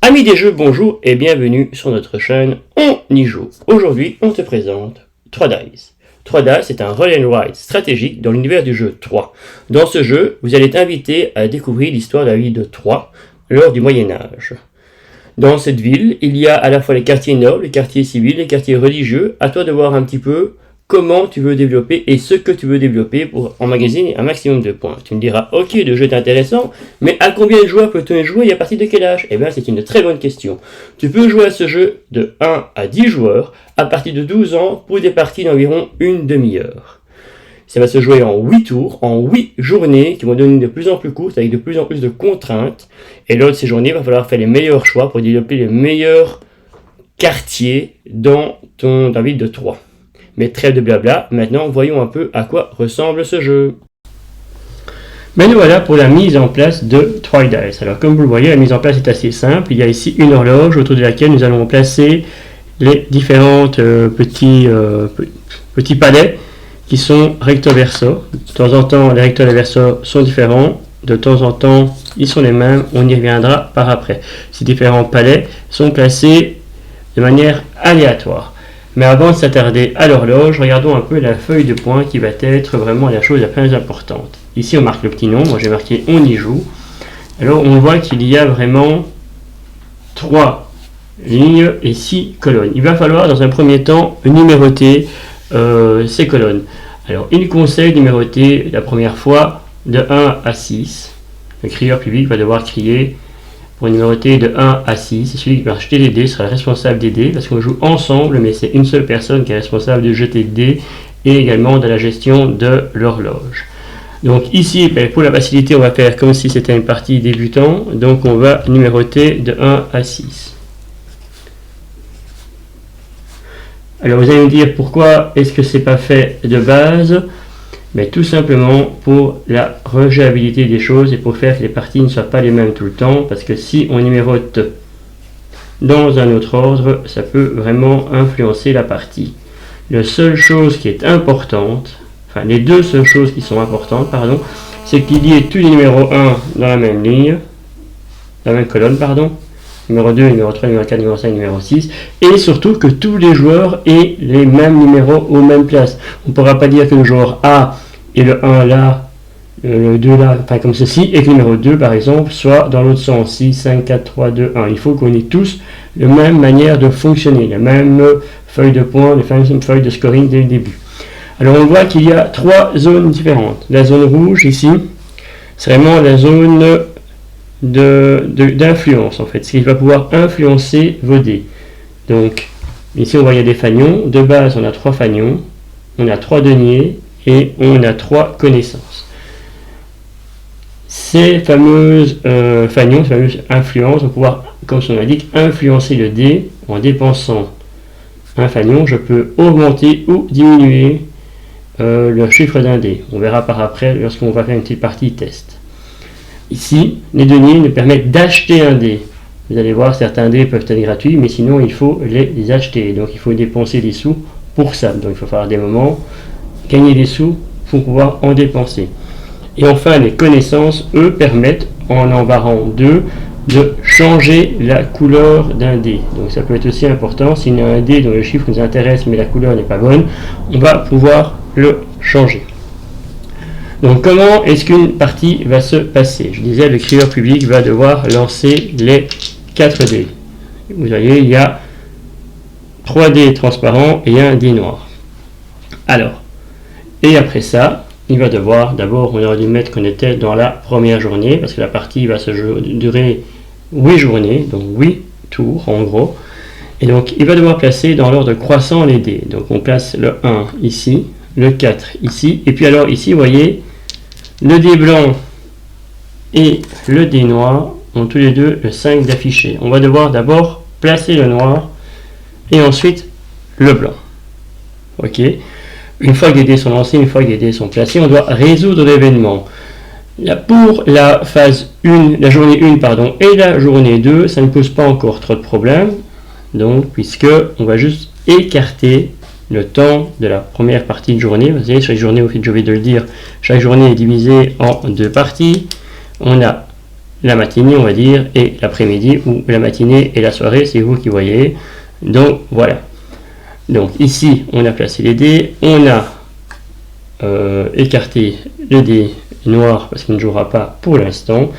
Amis des jeux, bonjour et bienvenue sur notre chaîne On y joue. Aujourd'hui, on te présente 3 Dice. 3 Dice est un roll and write stratégique dans l'univers du jeu 3. Dans ce jeu, vous allez être invité à découvrir l'histoire de la ville de Troie lors du Moyen-Âge. Dans cette ville, il y a à la fois les quartiers nobles, les quartiers civils, les quartiers religieux. À toi de voir un petit peu comment tu veux développer et ce que tu veux développer pour emmagasiner un maximum de points. Tu me diras, ok, le jeu est intéressant, mais à combien de joueurs peut-on jouer et à partir de quel âge? Eh bien, c'est une très bonne question. Tu peux jouer à ce jeu de 1 à 10 joueurs à partir de 12 ans pour des parties d'environ une demi-heure. Ça va se jouer en 8 tours, en 8 journées qui vont devenir de plus en plus courtes avec de plus en plus de contraintes. Et lors de ces journées, il va falloir faire les meilleurs choix pour développer les meilleurs quartiers dans ta ville de Troie. Mais trêve de blabla, maintenant voyons un peu à quoi ressemble ce jeu. Mais nous voilà pour la mise en place de 3 Dice. Alors comme vous le voyez, la mise en place est assez simple. Il y a ici une horloge autour de laquelle nous allons placer les différents petits palets qui sont recto verso. De temps en temps, les recto et les verso sont différents. De temps en temps, ils sont les mêmes. On y reviendra par après. Ces différents palets sont placés de manière aléatoire. Mais avant de s'attarder à l'horloge, regardons un peu la feuille de points qui va être vraiment la chose la plus importante. Ici, on marque le petit nom. Moi, j'ai marqué on y joue. Alors, on voit qu'il y a vraiment 3 lignes et 6 colonnes. Il va falloir, dans un premier temps, numéroter ces colonnes. Alors, il conseille de numéroter la première fois de 1 à 6. Le crieur public va devoir crier pour numéroter de 1 à 6. Et celui qui va acheter les dés sera le responsable des dés parce qu'on joue ensemble, mais c'est une seule personne qui est responsable de jeter le dé et également de la gestion de l'horloge. Donc ici, pour la facilité, on va faire comme si c'était une partie débutant. Donc on va numéroter de 1 à 6. Alors vous allez me dire pourquoi est-ce que c'est pas fait de base? Mais tout simplement pour la rejouabilité des choses et pour faire que les parties ne soient pas les mêmes tout le temps, parce que si on numérote dans un autre ordre, ça peut vraiment influencer la partie. La seule chose qui est importante, enfin les deux seules choses qui sont importantes, pardon, c'est qu'il y ait tous les numéros 1 dans la même ligne, la même colonne, pardon, numéro 2, numéro 3, numéro 4, numéro 5, numéro 6, et surtout que tous les joueurs aient les mêmes numéros aux mêmes places. On ne pourra pas dire que le joueur A et le 1 là, le 2 là, enfin comme ceci, et que le numéro 2 par exemple soit dans l'autre sens, 6, 5, 4, 3, 2, 1. Il faut qu'on ait tous la même manière de fonctionner, la même feuille de points, la même feuille de scoring dès le début. Alors on voit qu'il y a 3 zones différentes. La zone rouge ici, c'est vraiment la zone d'influence en fait, ce qui va pouvoir influencer vos dés. Donc ici on voit il y a des fanions. De base on a 3 fanions, on a 3 deniers et on a 3 connaissances. Ces fameuses fanions, ces fameuses influences vont pouvoir, comme son indique, influencer le dé. En dépensant un fanion, je peux augmenter ou diminuer le chiffre d'un dé. On verra par après lorsqu'on va faire une petite partie test. Ici, les deniers nous permettent d'acheter un dé. Vous allez voir, certains dés peuvent être gratuits, mais sinon il faut les acheter. Donc il faut dépenser des sous pour ça. Donc il faut faire des moments, gagner des sous pour pouvoir en dépenser. Et enfin, les connaissances, eux, permettent, en barrant 2, de changer la couleur d'un dé. Donc ça peut être aussi important. S'il y a un dé dont le chiffre nous intéresse, mais la couleur n'est pas bonne, on va pouvoir le changer. Donc comment est-ce qu'une partie va se passer? Je disais, le crieur public va devoir lancer les 4 dés. Vous voyez, il y a 3 dés transparents et un dé noir. Alors, et après ça, il va devoir, d'abord on aurait dû mettre qu'on était dans la première journée, parce que la partie va se durer 8 journées, donc 8 tours en gros. Et donc il va devoir placer dans l'ordre croissant les dés. Donc on place le 1 ici, le 4 ici, et puis alors ici vous voyez, le dé blanc et le dé noir ont tous les deux le 5 d'affiché. On va devoir d'abord placer le noir et ensuite le blanc. Ok. Une fois que les dés sont lancés, une fois que les dés sont placés, on doit résoudre l'événement. Pour la phase 1, la journée 1 pardon, et la journée 2, ça ne pose pas encore trop de problèmes. Donc, puisque on va juste écarter le temps de la première partie de journée. Vous voyez, chaque journée, au fait, je vais de le dire, chaque journée est divisée en 2 parties. On a la matinée, on va dire, et l'après-midi, ou la matinée et la soirée, c'est vous qui voyez. Donc voilà. Donc ici, on a placé les dés, on a écarté le dé noir parce qu'il ne jouera pas pour l'instant,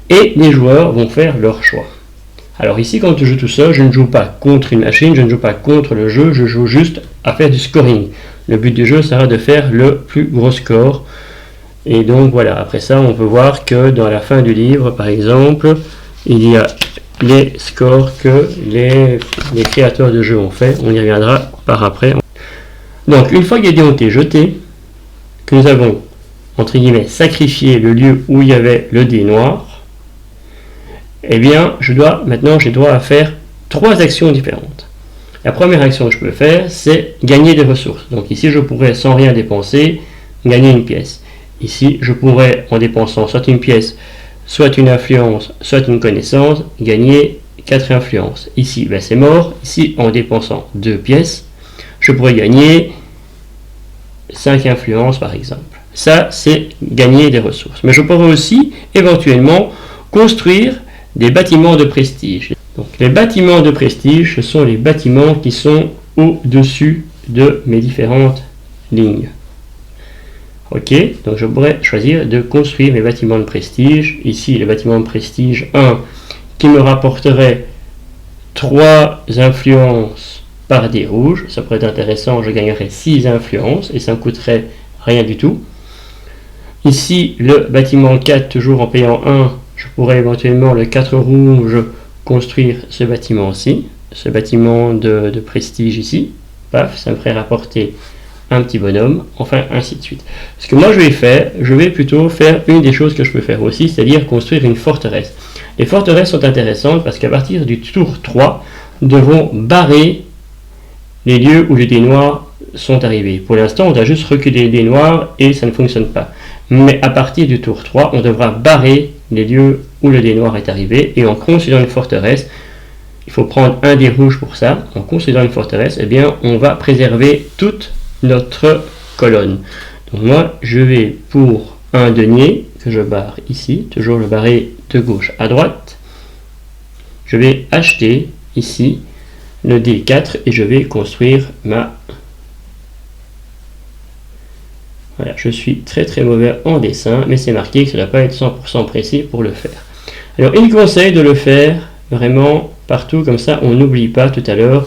et les joueurs vont faire leur choix. Alors ici, quand je joue tout seul, je ne joue pas contre une machine, je ne joue pas contre le jeu, je joue juste à faire du scoring. Le but du jeu sera de faire le plus gros score. Et donc voilà, après ça, on peut voir que dans la fin du livre, par exemple, il y a les scores que les créateurs de jeux ont fait. On y reviendra par après. Donc, une fois que les dés ont été jetés, que nous avons, entre guillemets, sacrifié le lieu où il y avait le dé noir, eh bien, j'ai droit à faire 3 actions différentes. La première action que je peux faire, c'est gagner des ressources. Donc ici, je pourrais, sans rien dépenser, gagner une pièce. Ici, je pourrais, en dépensant soit une pièce, soit une influence, soit une connaissance, gagner 4 influences. Ici, ben, c'est mort. Ici, en dépensant 2 pièces, je pourrais gagner 5 influences, par exemple. Ça, c'est gagner des ressources. Mais je pourrais aussi, éventuellement, construire des bâtiments de prestige. Donc, les bâtiments de prestige, ce sont les bâtiments qui sont au-dessus de mes différentes lignes. Ok, donc je pourrais choisir de construire mes bâtiments de prestige. Ici, le bâtiment de prestige 1 qui me rapporterait 3 influences par dé rouge. Ça pourrait être intéressant, je gagnerais 6 influences et ça ne me coûterait rien du tout. Ici, le bâtiment 4, toujours en payant 1, je pourrais éventuellement, le 4 rouge, construire ce bâtiment-ci, ce bâtiment de prestige ici. Paf, ça me ferait rapporter un petit bonhomme, enfin ainsi de suite. Ce que moi je vais faire, je vais plutôt faire une des choses que je peux faire aussi, c'est-à-dire construire une forteresse. Les forteresses sont intéressantes parce qu'à partir du tour 3, nous devons barrer les lieux où les dés noirs sont arrivés. Pour l'instant, on a juste reculé les dés noirs et ça ne fonctionne pas. Mais à partir du tour 3, on devra barrer les lieux où le dé noir est arrivé et en construisant une forteresse, il faut prendre un dé rouge pour ça. En construisant une forteresse, eh bien, on va préserver toute notre colonne. Donc moi, je vais pour un denier que je barre ici, toujours le barrer de gauche à droite. Je vais acheter ici le D4 et je vais construire ma... Voilà, je suis très mauvais en dessin, mais c'est marqué que ça ne doit pas être 100% précis pour le faire. Alors, il conseille de le faire vraiment partout, comme ça on n'oublie pas tout à l'heure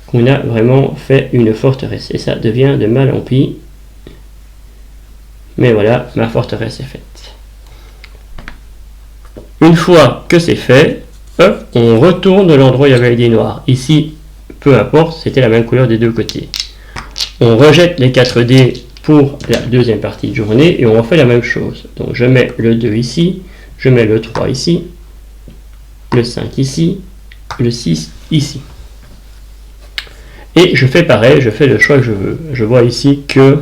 qu'on a vraiment fait une forteresse. Et ça devient de mal en pis. Mais voilà, ma forteresse est faite. Une fois que c'est fait, hop, on retourne de l'endroit où il y avait les dés noirs. Ici, peu importe, c'était la même couleur des deux côtés. On rejette les 4 dés pour la deuxième partie de journée et on refait la même chose. Donc je mets le 2 ici, je mets le 3 ici, le 5 ici, le 6 ici. Et je fais pareil, je fais le choix que je veux. Je vois ici que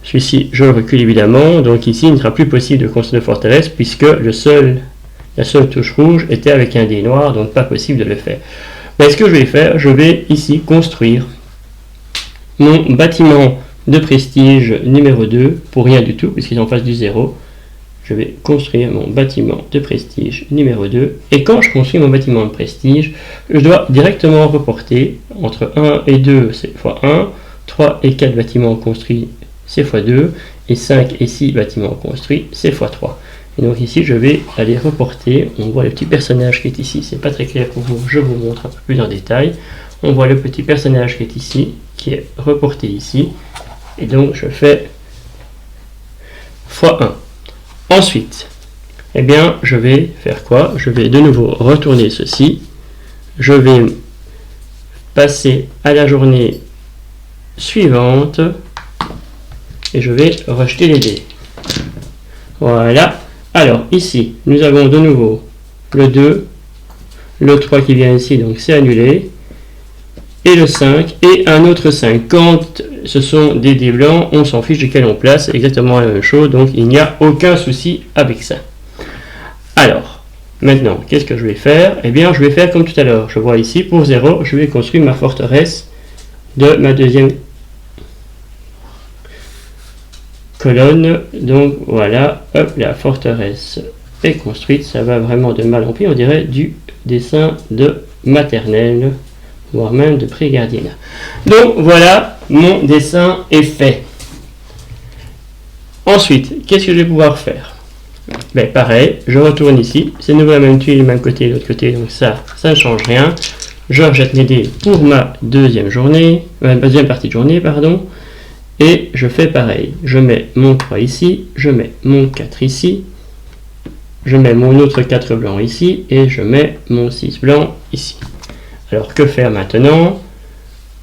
celui-ci, je le recule évidemment, donc ici il ne sera plus possible de construire de forteresse puisque la seule touche rouge était avec un dé noir, donc pas possible de le faire. Mais ce que je vais faire, je vais ici construire mon bâtiment de prestige numéro 2 pour rien du tout, puisqu'ils sont en face du 0. Je vais construire mon bâtiment de prestige numéro 2. Et quand je construis mon bâtiment de prestige, je dois directement reporter entre 1 et 2, c'est x1, 3 et 4 bâtiments construits, c'est x2, et 5 et 6 bâtiments construits, c'est x3. Et donc ici, je vais aller reporter. On voit le petit personnage qui est ici. C'est pas très clair pour vous, je vous montre un peu plus en détail. On voit le petit personnage qui est ici, qui est reporté ici. Et donc, je fais x1. Ensuite, eh bien, je vais faire quoi? Je vais de nouveau retourner ceci. Je vais passer à la journée suivante. Et je vais rejeter les dés. Voilà. Alors, ici, nous avons de nouveau le 2, le 3 qui vient ici, donc c'est annulé, et le 5, et un autre 5. Quand ce sont des dés blancs, on s'en fiche duquel on place, exactement la même chose, donc il n'y a aucun souci avec ça. Alors, maintenant, qu'est-ce que je vais faire? Eh bien, je vais faire comme tout à l'heure. Je vois ici, pour 0, je vais construire ma forteresse de ma deuxième colonne. Donc voilà, hop, la forteresse est construite. Ça va vraiment de mal en pis, on dirait du dessin de maternelle, voire même de pré-gardiennat. Donc voilà, mon dessin est fait. Ensuite, qu'est-ce que je vais pouvoir faire? Ben, pareil, je retourne ici, c'est nouveau la même tuile, le même côté, l'autre côté, donc ça ne change rien. Je rejette mes dés pour ma deuxième partie de journée, pardon, et je fais pareil. Je mets mon 3 ici, je mets mon 4 ici, je mets mon autre 4 blanc ici, et je mets mon 6 blanc ici. Alors, que faire maintenant?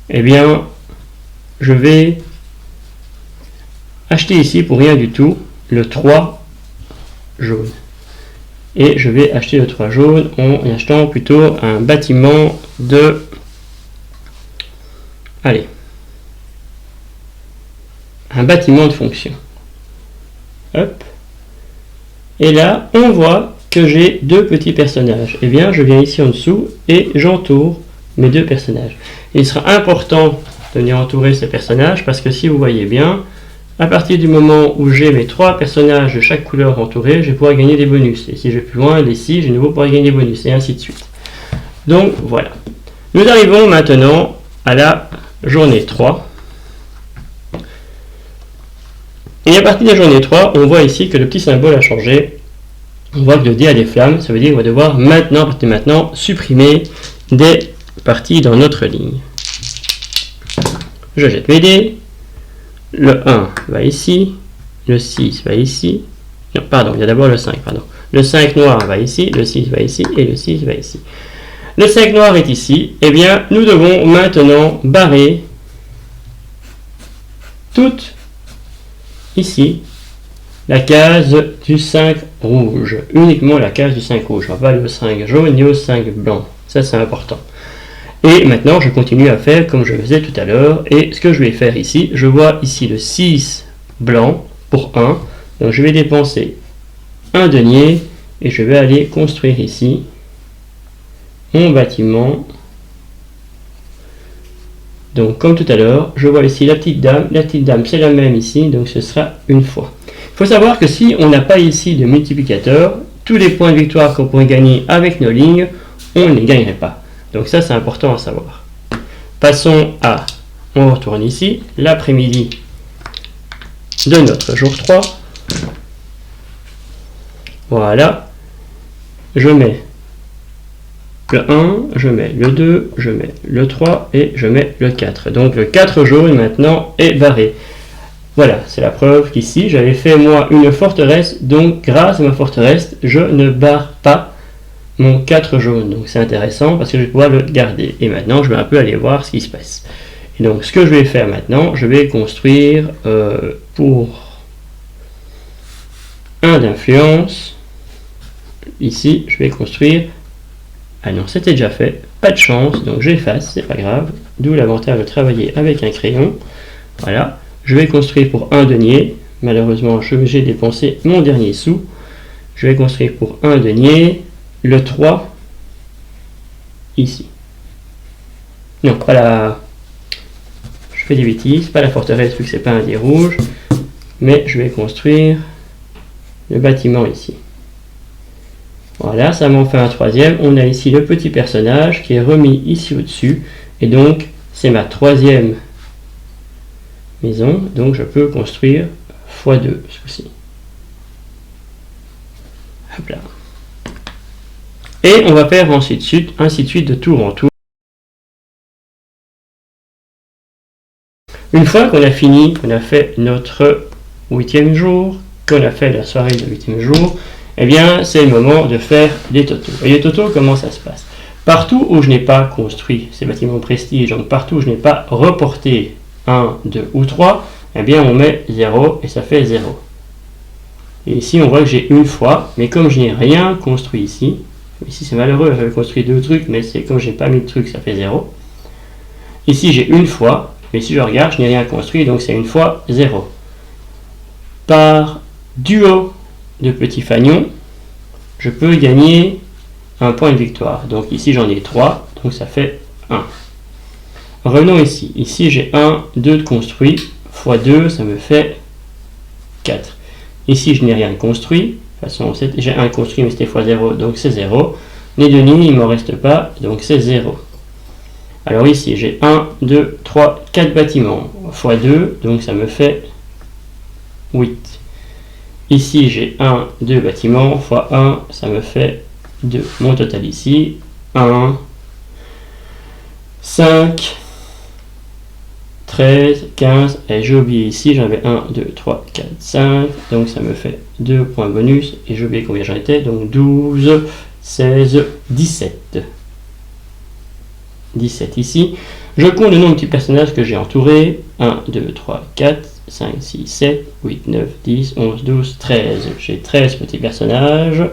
Eh bien, je vais acheter ici pour rien du tout le 3 jaune. Et je vais acheter le 3 jaune en achetant plutôt un bâtiment de... Allez. Un bâtiment de fonction. Hop. Et là, on voit que j'ai deux petits personnages. Eh bien, je viens ici en dessous et j'entoure mes deux personnages. Il sera important de venir entourer ces personnages parce que si vous voyez bien, à partir du moment où j'ai mes trois personnages de chaque couleur entourés, je vais pouvoir gagner des bonus. Et si je vais plus loin, les 6, je vais de nouveau pouvoir gagner des bonus, et ainsi de suite. Donc voilà. Nous arrivons maintenant à la journée 3. Et à partir de la journée 3, on voit ici que le petit symbole a changé. On voit que le dé a des flammes, ça veut dire qu'on va devoir maintenant, à partir de maintenant, supprimer des parties dans notre ligne. Je jette mes dés. Le 1 va ici, le 6 va ici, non, pardon, il y a d'abord le 5, pardon. Le 5 noir va ici, le 6 va ici, et le 6 va ici. Le 5 noir est ici, eh bien, nous devons maintenant barrer toute, ici, la case du 5 rouge, uniquement la case du 5 rouge, on va pas aller au 5 jaune ni au 5 blanc, ça c'est important. Et maintenant, je continue à faire comme je faisais tout à l'heure. Et ce que je vais faire ici, je vois ici le 6 blanc pour 1. Donc je vais dépenser un denier et je vais aller construire ici mon bâtiment. Donc comme tout à l'heure, je vois ici la petite dame. La petite dame, c'est la même ici, donc ce sera une fois. Il faut savoir que si on n'a pas ici de multiplicateur, tous les points de victoire qu'on pourrait gagner avec nos lignes, on ne les gagnerait pas. Donc ça, c'est important à savoir. Passons à, on retourne ici, l'après-midi de notre jour 3. Voilà. Je mets le 1, je mets le 2, je mets le 3 et je mets le 4. Donc le 4 jaune maintenant est barré. Voilà, c'est la preuve qu'ici, j'avais fait moi une forteresse, donc grâce à ma forteresse, je ne barre pas mon 4 jaune, donc c'est intéressant parce que je vais pouvoir le garder. Et maintenant, je vais un peu aller voir ce qui se passe. Et donc, ce que je vais faire maintenant, je vais construire pour 1 d'influence. Ici, je vais construire... Ah non, c'était déjà fait. Pas de chance, donc j'efface, c'est pas grave. D'où l'avantage de travailler avec un crayon. Voilà. Je vais construire pour 1 denier. Malheureusement, j'ai dépensé mon dernier sou. Je vais construire pour 1 denier. Le 3 ici. Non, pas la... Je fais des bêtises, pas la forteresse vu que c'est pas un dé rouge, mais je vais construire le bâtiment ici. Voilà, ça m'en fait un troisième. On a ici le petit personnage qui est remis ici au-dessus, et donc c'est ma troisième maison, donc je peux construire x2 ceci. Hop là. Et on va faire ainsi de suite de tour en tour. Une fois qu'on a fini, qu'on a fait notre 8e jour, qu'on a fait la soirée de 8e jour, eh bien c'est le moment de faire les totaux. Et les totaux, comment ça se passe? Partout où je n'ai pas construit ces bâtiments prestige, donc partout où je n'ai pas reporté 1, 2 ou 3, eh bien on met 0 et ça fait 0. Et ici on voit que j'ai une fois, mais comme je n'ai rien construit ici c'est malheureux, j'avais construit 2 trucs, mais c'est comme je n'ai pas mis de trucs, ça fait 0. Ici j'ai une fois, mais si je regarde, je n'ai rien construit, donc c'est une fois 0. Par duo de petits fanions, je peux gagner un point de victoire. Donc ici j'en ai 3, donc ça fait 1. Revenons ici. Ici j'ai 1, 2 de construit, x 2, ça me fait 4. Ici je n'ai rien construit, toute façon, j'ai un construit, mais c'était x0, donc c'est 0. Les deux lignes, il ne m'en reste pas, donc c'est 0. Alors ici, j'ai 1, 2, 3, 4 bâtiments, x 2, donc ça me fait 8. Ici, j'ai 1, 2 bâtiments, x 1, ça me fait 2. Mon total ici, 1, 5, 13, 15, et j'ai oublié ici, j'en avais 1, 2, 3, 4, 5, donc ça me fait 2 points bonus, et j'ai oublié combien j'en étais, donc 12, 16, 17. 17 ici. Je compte le nombre de petits personnages que j'ai entourés, 1, 2, 3, 4, 5, 6, 7, 8, 9, 10, 11, 12, 13. J'ai 13 petits personnages.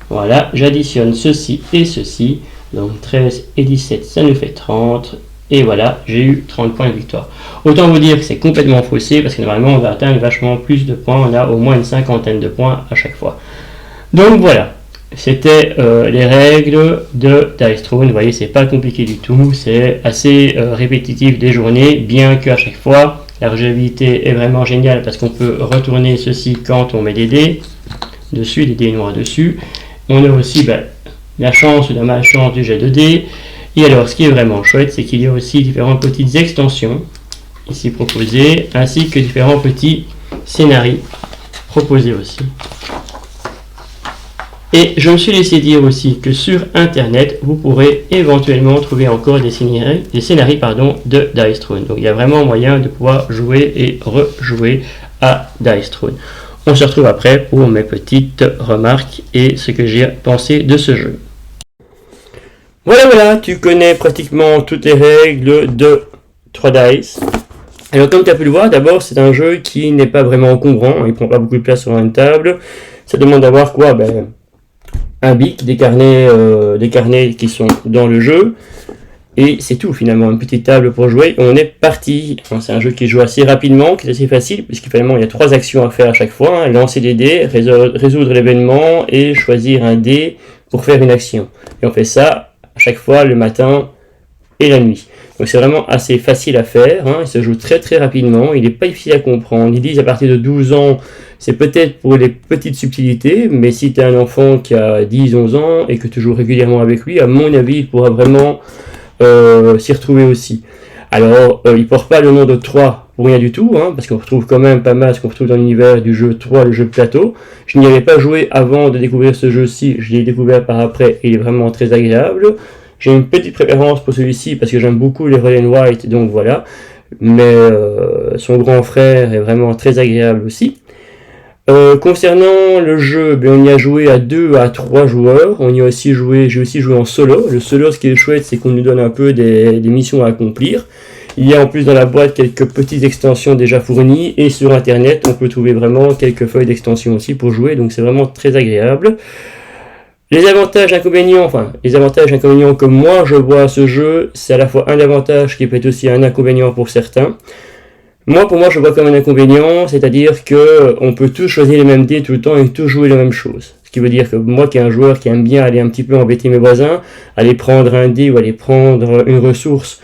Voilà, j'additionne ceci et ceci, donc 13 et 17, ça nous fait 30. Et voilà, j'ai eu 30 points de victoire. Autant vous dire que c'est complètement faussé, parce que normalement on va atteindre vachement plus de points, on a au moins une cinquantaine de points à chaque fois. Donc voilà, c'était les règles de Dice Throne. Vous voyez, c'est pas compliqué du tout, c'est assez répétitif des journées, bien qu'à chaque fois, la rejouabilité est vraiment géniale, parce qu'on peut retourner ceci quand on met des dés dessus, des dés noirs dessus. On a aussi la chance ou la malchance du jet de dés. Et alors, ce qui est vraiment chouette, c'est qu'il y a aussi différentes petites extensions ici proposées, ainsi que différents petits scénarios proposés aussi. Et je me suis laissé dire aussi que sur Internet, vous pourrez éventuellement trouver encore des scénarios de Dice Throne. Donc il y a vraiment moyen de pouvoir jouer et rejouer à Dice Throne. On se retrouve après pour mes petites remarques et ce que j'ai pensé de ce jeu. Voilà, tu connais pratiquement toutes les règles de 3 Dice. Alors comme tu as pu le voir, d'abord c'est un jeu qui n'est pas vraiment encombrant, il ne prend pas beaucoup de place sur une table. Ça demande d'avoir quoi? Un bic, des carnets qui sont dans le jeu. Et c'est tout finalement, une petite table pour jouer, on est parti. C'est un jeu qui joue assez rapidement, qui est assez facile, puisqu'il finalement il y a 3 actions à faire à chaque fois, lancer des dés, résoudre l'événement et choisir un dé pour faire une action. Et on fait ça à chaque fois le matin et la nuit. Donc c'est vraiment assez facile à faire, il se joue très très rapidement, il n'est pas difficile à comprendre. Ils disent à partir de 12 ans, c'est peut-être pour les petites subtilités, mais si tu as un enfant qui a 10-11 ans et que tu joues régulièrement avec lui, à mon avis, il pourra vraiment s'y retrouver aussi. Alors, il ne porte pas le nom de 3 pour rien du tout, parce qu'on retrouve quand même pas mal ce qu'on retrouve dans l'univers du jeu 3, le jeu de plateau. Je n'y avais pas joué avant de découvrir ce jeu-ci, je l'ai découvert par après et il est vraiment très agréable. J'ai une petite préférence pour celui-ci parce que j'aime beaucoup les Red and White, donc voilà. Mais son grand frère est vraiment très agréable aussi. Concernant le jeu, on y a joué à 2 à 3 joueurs. J'ai aussi joué en solo. Le solo, ce qui est chouette, c'est qu'on nous donne un peu des missions à accomplir. Il y a en plus dans la boîte quelques petites extensions déjà fournies. Et sur internet, on peut trouver vraiment quelques feuilles d'extension aussi pour jouer. Donc c'est vraiment très agréable. Les avantages inconvénients que moi je vois à ce jeu, c'est à la fois un avantage qui peut être aussi un inconvénient pour certains. Pour moi, je vois comme un inconvénient, c'est-à-dire que on peut tous choisir les mêmes dés tout le temps et tous jouer la même chose. Ce qui veut dire que moi, qui est un joueur qui aime bien aller un petit peu embêter mes voisins, aller prendre un dé ou aller prendre une ressource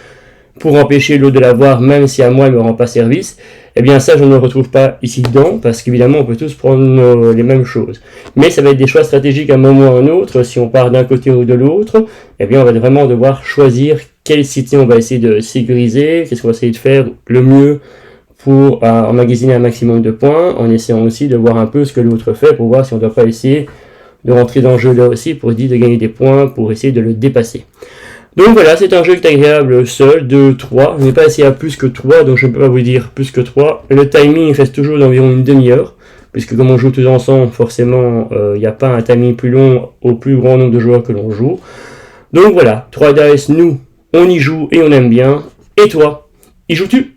pour empêcher l'autre de l'avoir, même si à moi, il ne me rend pas service, eh bien ça, je ne le retrouve pas ici dedans, parce qu'évidemment, on peut tous prendre les mêmes choses. Mais ça va être des choix stratégiques à un moment ou à un autre. Si on part d'un côté ou de l'autre, eh bien, on va vraiment devoir choisir quelle cité on va essayer de sécuriser, qu'est-ce qu'on va essayer de faire le mieux pour emmagasiner un maximum de points, en essayant aussi de voir un peu ce que l'autre fait, pour voir si on ne doit pas essayer de rentrer dans le jeu là aussi, pour essayer de gagner des points, pour essayer de le dépasser. Donc voilà, c'est un jeu qui est agréable seul, 2, 3. Je n'ai pas essayé à plus que 3, donc je ne peux pas vous dire plus que 3. Le timing reste toujours d'environ une demi-heure, puisque comme on joue tous ensemble, forcément, il n'y a pas un timing plus long au plus grand nombre de joueurs que l'on joue. Donc voilà, 3 Dice, nous, on y joue et on aime bien. Et toi, y joues-tu ?